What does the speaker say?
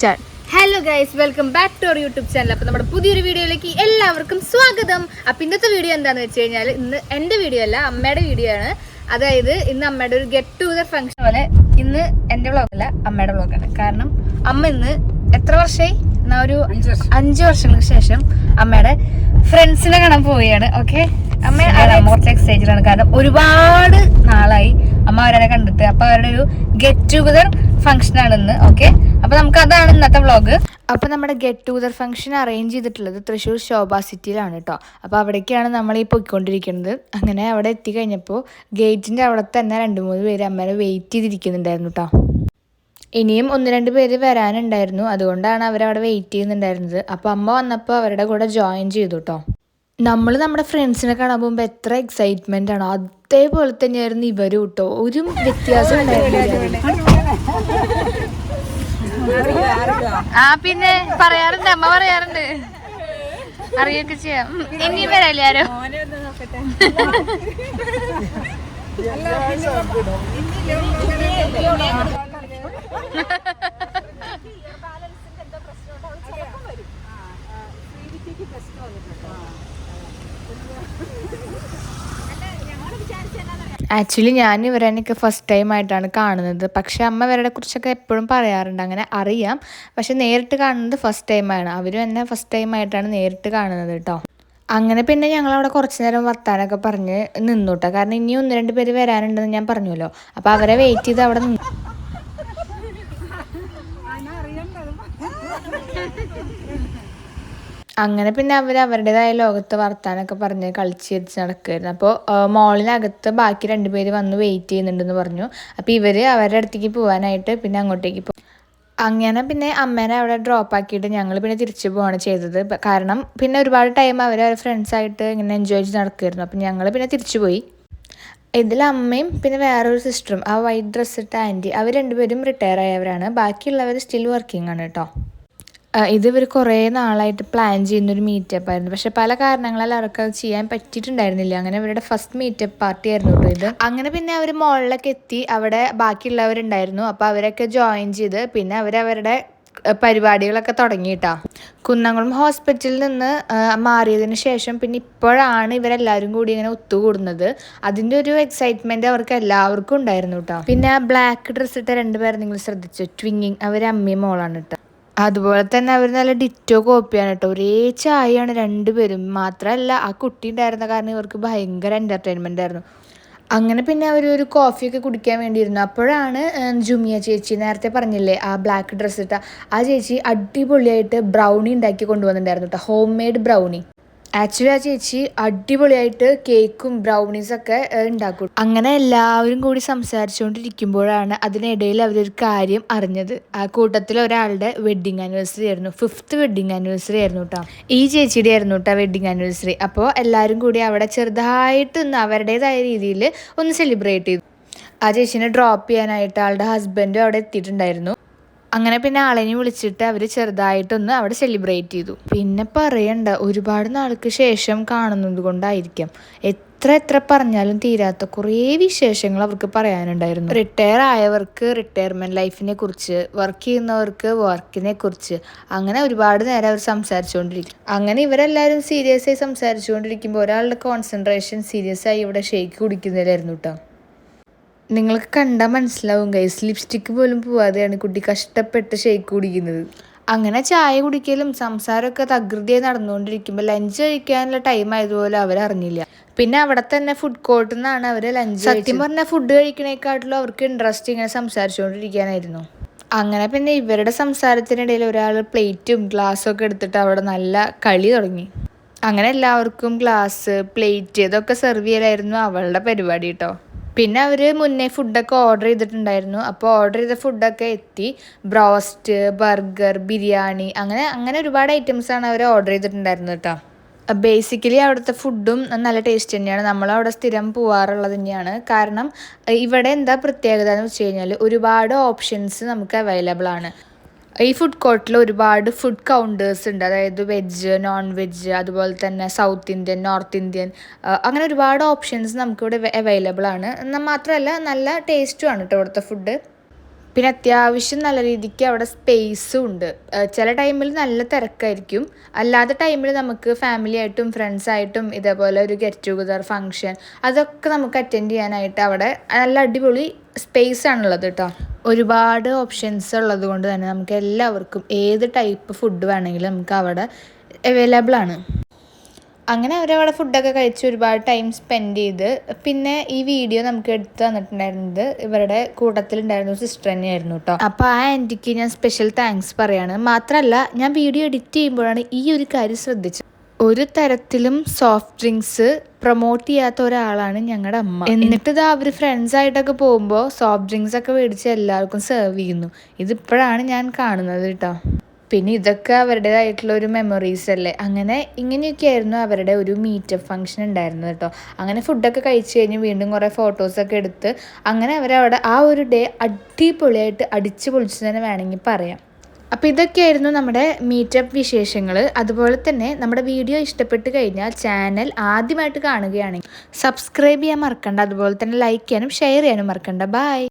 Start. Hello guys, welcome back to our YouTube channel. അപ്പോൾ നമ്മുടെ പുതിയൊരു വീഡിയോയിലേക്ക് എല്ലാവർക്കും സ്വാഗതം. അപ്പോൾ ഇന്നത്തെ വീഡിയോ എന്താണെന്ന് വെച്ച് കഴിഞ്ഞാൽ, ഇന്ന് എൻ്റെ വീഡിയോ അല്ല, അമ്മയുടെ വീഡിയോ ആണ്. അതായത് ഇന്ന് അമ്മയുടെ ഒരു ഗെറ്റ് ടുഗദർ ഫംഗ്ഷൻ പോലെ. ഇന്ന് എൻ്റെ വ്ളോഗല്ല, അമ്മയുടെ വ്ളോഗാണ്. കാരണം അമ്മ ഇന്ന് എത്ര വർഷമായി എന്നാ, ഒരു 5 വർഷങ്ങൾക്ക് ശേഷം അമ്മയുടെ ഫ്രണ്ട്സിനെ കാണാൻ പോവുകയാണ്. ഓക്കെ, അമ്മ മോസ്റ്റ് എക്സൈറ്റഡ് ആണ്. കാരണം ഒരുപാട് നാളായി അമ്മ അവരെ കണ്ടിട്ട്. അപ്പൊ അവരുടെ ഒരു ഗെറ്റ് ടുഗദർ ഫംഗ്ഷൻ ആണ് ഇന്ന്. ഓക്കെ, അപ്പൊ നമുക്ക് അതാണ് ഇന്നത്തെ വ്ളോഗ്. അപ്പോൾ നമ്മുടെ ഗെറ്റ് ടുഗദർ ഫംഗ്ഷൻ അറേഞ്ച് ചെയ്തിട്ടുള്ളത് തൃശ്ശൂർ ശോഭ സിറ്റിയിലാണ് കേട്ടോ. അപ്പോൾ അവിടേക്കാണ് നമ്മൾ ഈ പോയിക്കൊണ്ടിരിക്കുന്നത്. അങ്ങനെ അവിടെ എത്തിക്കഴിഞ്ഞപ്പോൾ ഗേറ്റിൻ്റെ അവിടെ തന്നെ 2-3 പേര് അമ്മേനെ വെയിറ്റ് ചെയ്തിരിക്കുന്നുണ്ടായിരുന്നു കേട്ടോ. ഇനിയും 1-2 പേര് വരാനുണ്ടായിരുന്നു, അതുകൊണ്ടാണ് അവരവിടെ വെയിറ്റ് ചെയ്യുന്നുണ്ടായിരുന്നത്. അപ്പോൾ അമ്മ വന്നപ്പോൾ അവരുടെ കൂടെ ജോയിൻ ചെയ്തു കേട്ടോ. നമ്മൾ നമ്മുടെ ഫ്രണ്ട്സിനെ കാണാൻ പോകുമ്പോൾ എത്ര എക്സൈറ്റ്മെൻ്റ് ആണോ, അതേപോലെ തന്നെയായിരുന്നു ഇവരും കേട്ടോ. ഒരു വ്യത്യാസം ഉണ്ടായിരുന്നില്ല. പിന്നെ പറയാറുണ്ട്, അമ്മ പറയാറുണ്ട്, അറിയൊക്കെ ചെയ്യാം. ഇനിയും വരാല്ലേ ആരോ. ആക്ച്വലി ഞാൻ ഇവരെനിക്ക് ഫസ്റ്റ് ടൈം ആയിട്ടാണ് കാണുന്നത്. പക്ഷെ അമ്മ ഇവരെ കുറിച്ചൊക്കെ എപ്പോഴും പറയാറുണ്ട്, അങ്ങനെ അറിയാം. പക്ഷെ നേരിട്ട് കാണുന്നത് ഫസ്റ്റ് ടൈമാണ്. അവരും എന്നെ ഫസ്റ്റ് ടൈം ആയിട്ടാണ് നേരിട്ട് കാണുന്നത് കേട്ടോ. അങ്ങനെ പിന്നെ ഞങ്ങളവിടെ കുറച്ച് നേരം വർത്താനൊക്കെ പറഞ്ഞ് നിന്നു കേട്ടോ. കാരണം ഇനി 1-2 പേര് വരാനുണ്ടെന്ന് ഞാൻ പറഞ്ഞല്ലോ. അപ്പോൾ അവരെ വെയിറ്റ് ചെയ്ത് അവിടെ നിന്നു. അങ്ങനെ പിന്നെ അവരുടേതായ ലോകത്ത് വർത്താനൊക്കെ പറഞ്ഞ് കളിച്ച് നടക്കുമായിരുന്നു. അപ്പോൾ മോളിനകത്ത് ബാക്കി 2 പേര് വന്ന് വെയിറ്റ് ചെയ്യുന്നുണ്ടെന്ന് പറഞ്ഞു. അപ്പോൾ ഇവർ അവരുടെ അടുത്തേക്ക് പോകാനായിട്ട് പിന്നെ അങ്ങോട്ടേക്ക് പോകും. അങ്ങനെ പിന്നെ അമ്മേനെ അവിടെ ഡ്രോപ്പ് ആക്കിയിട്ട് ഞങ്ങൾ പിന്നെ തിരിച്ചു പോവാണ് ചെയ്തത്. കാരണം പിന്നെ ഒരുപാട് ടൈം അവരെ ഫ്രണ്ട്സായിട്ട് ഇങ്ങനെ എൻജോയ് ചെയ്ത് നടക്കുമായിരുന്നു. അപ്പം ഞങ്ങൾ പിന്നെ തിരിച്ചു പോയി. ഇതിൽ അമ്മയും പിന്നെ വേറൊരു സിസ്റ്ററും, ആ വൈറ്റ് ഡ്രസ്സ് ഇട്ട ആൻറ്റി, അവർ 2 പേരും റിട്ടയർ ആയവരാണ്. ബാക്കിയുള്ളവർ സ്റ്റിൽ വർക്കിംഗ് ആണ് കേട്ടോ. ഇത് ഇവർ കുറേ നാളായിട്ട് പ്ലാൻ ചെയ്യുന്നൊരു മീറ്റപ്പ് ആയിരുന്നു. പക്ഷെ പല കാരണങ്ങളാൽ അവർക്ക് അത് ചെയ്യാൻ പറ്റിയിട്ടുണ്ടായിരുന്നില്ല. അങ്ങനെ ഇവരുടെ ഫസ്റ്റ് മീറ്റപ്പ് പാർട്ടി ആയിരുന്നു കേട്ടോ ഇത്. അങ്ങനെ പിന്നെ അവർ മോളിലൊക്കെ എത്തി. അവിടെ ബാക്കിയുള്ളവരുണ്ടായിരുന്നു. അപ്പോൾ അവരൊക്കെ ജോയിൻ ചെയ്ത് പിന്നെ അവരവരുടെ പരിപാടികളൊക്കെ തുടങ്ങിയിട്ടാ. കുന്നംകുളം ഹോസ്പിറ്റലിൽ നിന്ന് മാറിയതിന് ശേഷം പിന്നെ ഇപ്പോഴാണ് ഇവരെല്ലാവരും കൂടി ഇങ്ങനെ ഒത്തുകൂടുന്നത്. അതിൻ്റെ ഒരു എക്സൈറ്റ്മെൻറ്റ് അവർക്ക് എല്ലാവർക്കും ഉണ്ടായിരുന്നു കേട്ടോ. പിന്നെ ആ ബ്ലാക്ക് ഡ്രസ്സ് ഇട്ട 2 പേരെ നിങ്ങൾ ശ്രദ്ധിച്ചു, ട്വിങ്ങിങ്, അവർ അമ്മയും മോളാണ് കേട്ടോ. അതുപോലെ തന്നെ അവർ നല്ല ഡിറ്റോ കോപ്പിയാണ് കേട്ടോ. ഒരേ ചായയാണ് 2 പേരും. മാത്രമല്ല ആ കുട്ടി ഉണ്ടായിരുന്ന കാരണം ഇവർക്ക് ഭയങ്കര എൻ്റർടൈൻമെൻ്റ് ആയിരുന്നു. അങ്ങനെ പിന്നെ ഒരു കോഫിയൊക്കെ കുടിക്കാൻ വേണ്ടിയിരുന്നു. അപ്പോഴാണ് ജുമിയ ചേച്ചി, നേരത്തെ പറഞ്ഞില്ലേ ആ ബ്ലാക്ക് ഡ്രസ്സ് ഇട്ട ആ ചേച്ചി, അടിപൊളിയായിട്ട് ബ്രൗണി ഉണ്ടാക്കി കൊണ്ടുവന്നിട്ടുണ്ടായിരുന്നു കേട്ടോ. Home made brownie. ആക്ച്വലി ആ ചേച്ചി അടിപൊളിയായിട്ട് കേക്കും ബ്രൗണീസൊക്കെ ഉണ്ടാക്കും. അങ്ങനെ എല്ലാവരും കൂടി സംസാരിച്ചുകൊണ്ടിരിക്കുമ്പോഴാണ് അതിനിടയിൽ അവരൊരു കാര്യം അറിഞ്ഞത്. ആ കൂട്ടത്തിൽ ഒരാളുടെ വെഡ്ഡിങ് ആനിവേഴ്സറി ആയിരുന്നു. 5th വെഡ്ഡിങ് ആനിവേഴ്സറി ആയിരുന്നു കേട്ടോ. ഈ ചേച്ചിയുടെ ആയിരുന്നു കേട്ടോ വെഡ്ഡിങ് ആനിവേഴ്സറി. അപ്പോൾ എല്ലാവരും കൂടി അവിടെ ചെറുതായിട്ടൊന്ന് അവരുടേതായ രീതിയിൽ ഒന്ന് സെലിബ്രേറ്റ് ചെയ്തു. ആ ചേച്ചീനെ ഡ്രോപ്പ് ചെയ്യാനായിട്ട് ആളുടെ ഹസ്ബൻഡും അവിടെ എത്തിയിട്ടുണ്ടായിരുന്നു. അങ്ങനെ പിന്നെ ആളെനെ വിളിച്ചിട്ട് അവർ ചെറുതായിട്ടൊന്ന് അവിടെ സെലിബ്രേറ്റ് ചെയ്തു. പിന്നെ പറയണ്ട, ഒരുപാട് നാൾക്ക് ശേഷം കാണുന്നത് കൊണ്ടായിരിക്കാം എത്ര പറഞ്ഞാലും തീരാത്ത കുറേ വിശേഷങ്ങൾ അവർക്ക് പറയാനുണ്ടായിരുന്നു. റിട്ടയർ ആയവർക്ക് റിട്ടയർമെൻറ്റ് ലൈഫിനെ കുറിച്ച്, വർക്ക് ചെയ്യുന്നവർക്ക് വർക്കിനെ കുറിച്ച്, അങ്ങനെ ഒരുപാട് നേരം അവർ സംസാരിച്ചുകൊണ്ടിരിക്കും. അങ്ങനെ ഇവരെല്ലാവരും സീരിയസ് ആയി സംസാരിച്ചുകൊണ്ടിരിക്കുമ്പോൾ ഒരാളുടെ കോൺസെൻട്രേഷൻ സീരിയസ് ആയി ഇവിടെ ഷേക്ക് കുടിക്കുന്നതിലായിരുന്നു കേട്ടോ. നിങ്ങൾക്ക് കണ്ടാൽ മനസ്സിലാവും ഗൈസ്, ലിപ്സ്റ്റിക്ക് പോലും പോവാതെയാണ് കുട്ടി കഷ്ടപ്പെട്ട് ഷേക്ക് കുടിക്കുന്നത്. അങ്ങനെ ചായ കുടിക്കലും സംസാരമൊക്കെ തകൃതിയായി നടന്നുകൊണ്ടിരിക്കുമ്പോൾ ലഞ്ച് കഴിക്കാനുള്ള ടൈം ആയതുപോലെ അവരറിഞ്ഞില്ല. പിന്നെ അവിടെ തന്നെ ഫുഡ് കോർട്ടിൽ നിന്നാണ് അവർ ലഞ്ച്. സത്യം പറഞ്ഞാൽ ഫുഡ് കഴിക്കണേക്കാട്ടിലും അവർക്ക് ഇൻട്രസ്റ്റ് ഇങ്ങനെ സംസാരിച്ചുകൊണ്ടിരിക്കാനായിരുന്നു. അങ്ങനെ പിന്നെ ഇവരുടെ സംസാരത്തിനിടയിൽ ഒരാൾ പ്ലേറ്റും ഗ്ലാസ്സും ഒക്കെ എടുത്തിട്ട് അവിടെ നല്ല കളി തുടങ്ങി. അങ്ങനെ എല്ലാവർക്കും ഗ്ലാസ്, പ്ലേറ്റ് ഇതൊക്കെ സെർവ് ചെയ്യലായിരുന്നു അവളുടെ പരിപാടി കേട്ടോ. പിന്നെ അവർ മുന്നേ ഫുഡൊക്കെ ഓർഡർ ചെയ്തിട്ടുണ്ടായിരുന്നു. അപ്പോൾ ഓർഡർ ചെയ്ത ഫുഡൊക്കെ എത്തി. ബ്രോസ്റ്റ്, ബർഗർ, ബിരിയാണി, അങ്ങനെ ഒരുപാട് ഐറ്റംസാണ് അവർ ഓർഡർ ചെയ്തിട്ടുണ്ടായിരുന്നത് കേട്ടോ. ബേസിക്കലി അവിടുത്തെ ഫുഡും നല്ല ടേസ്റ്റ് തന്നെയാണ്. നമ്മളവിടെ സ്ഥിരം പോവാറുള്ളത് തന്നെയാണ്. കാരണം ഇവിടെ എന്താ പ്രത്യേകത എന്ന് വെച്ച് കഴിഞ്ഞാൽ ഒരുപാട് ഓപ്ഷൻസ് നമുക്ക് അവൈലബിൾ ആണ്. ഈ ഫുഡ് കോർട്ടിൽ ഒരുപാട് ഫുഡ് കൗണ്ടേഴ്സ് ഉണ്ട്. അതായത് വെജ്, നോൺ വെജ്, അതുപോലെ തന്നെ സൗത്ത് ഇന്ത്യൻ, നോർത്ത് ഇന്ത്യൻ, അങ്ങനെ ഒരുപാട് ഓപ്ഷൻസ് നമുക്കിവിടെ അവൈലബിൾ ആണ്. എന്നാൽ മാത്രമല്ല നല്ല ടേസ്റ്റുമാണ് കേട്ടോ ഇവിടുത്തെ ഫുഡ്. പിന്നെ അത്യാവശ്യം നല്ല രീതിക്ക് അവിടെ സ്പേസും ഉണ്ട്. ചില ടൈമിൽ നല്ല തിരക്കായിരിക്കും, അല്ലാത്ത ടൈമിൽ നമുക്ക് ഫാമിലി ആയിട്ടും ഫ്രണ്ട്സായിട്ടും ഇതേപോലെ ഒരു ഗെറ്റ് ടുഗദർ ഫങ്ഷൻ അതൊക്കെ നമുക്ക് അറ്റൻഡ് ചെയ്യാനായിട്ട് അവിടെ നല്ല അടിപൊളി സ്പേസ് ആണുള്ളത് കേട്ടോ. ഒരുപാട് ഓപ്ഷൻസ് ഉള്ളത് കൊണ്ട് തന്നെ നമുക്ക് എല്ലാവർക്കും ഏത് ടൈപ്പ് ഫുഡ് വേണമെങ്കിലും നമുക്ക് അവിടെ അവൈലബിൾ ആണ്. അങ്ങനെ അവരവിടെ ഫുഡൊക്കെ കഴിച്ച് ഒരുപാട് ടൈം സ്പെൻഡ് ചെയ്ത് പിന്നെ ഈ വീഡിയോ നമുക്ക് എടുത്ത് തന്നിട്ടുണ്ടായിരുന്നത് ഇവരുടെ കൂട്ടത്തിലുണ്ടായിരുന്ന സിസ്റ്റർ തന്നെയായിരുന്നു കേട്ടോ. അപ്പോൾ ആ ആൻറ്റിക്ക് ഞാൻ സ്പെഷ്യൽ താങ്ക്സ് പറയാണ്. മാത്രമല്ല ഞാൻ വീഡിയോ എഡിറ്റ് ചെയ്യുമ്പോഴാണ് ഈ ഒരു കാര്യം ശ്രദ്ധിച്ചത്. ഒരു തരത്തിലും സോഫ്റ്റ് ഡ്രിങ്ക്സ് പ്രൊമോട്ട് ചെയ്യാത്ത ഒരാളാണ് ഞങ്ങളുടെ അമ്മ. എന്നിട്ട് ഇത് അവർ ഫ്രണ്ട്സായിട്ടൊക്കെ പോകുമ്പോൾ സോഫ്റ്റ് ഡ്രിങ്ക്സ് ഒക്കെ മേടിച്ച് എല്ലാവർക്കും സെർവ് ചെയ്യുന്നു. ഇതിപ്പോഴാണ് ഞാൻ കാണുന്നത് കേട്ടോ. പിന്നെ ഇതൊക്കെ അവരുടേതായിട്ടുള്ള ഒരു മെമ്മറീസ് അല്ലേ. അങ്ങനെ ഇങ്ങനെയൊക്കെയായിരുന്നു അവരുടെ ഒരു മീറ്റപ്പ് ഫംഗ്ഷൻ ഉണ്ടായിരുന്നത് കേട്ടോ. അങ്ങനെ ഫുഡൊക്കെ കഴിച്ച് കഴിഞ്ഞ് വീണ്ടും കുറേ ഫോട്ടോസൊക്കെ എടുത്ത് അങ്ങനെ അവരവിടെ ആ ഒരു ഡേ അടിപൊളിയായിട്ട് അടിച്ച് പൊളിച്ച് തന്നെ വേണമെങ്കിൽ പറയാം. അപ്പോൾ ഇതൊക്കെയായിരുന്നു നമ്മുടെ മീറ്റപ്പ് വിശേഷങ്ങൾ. അതുപോലെ തന്നെ നമ്മുടെ വീഡിയോ ഇഷ്ടപ്പെട്ട് കഴിഞ്ഞാൽ ചാനൽ ആദ്യമായിട്ട് കാണുകയാണെങ്കിൽ സബ്സ്ക്രൈബ് ചെയ്യാൻ മറക്കണ്ട. അതുപോലെ തന്നെ ലൈക്ക് ചെയ്യാനും ഷെയർ ചെയ്യാനും മറക്കണ്ട. ബൈ.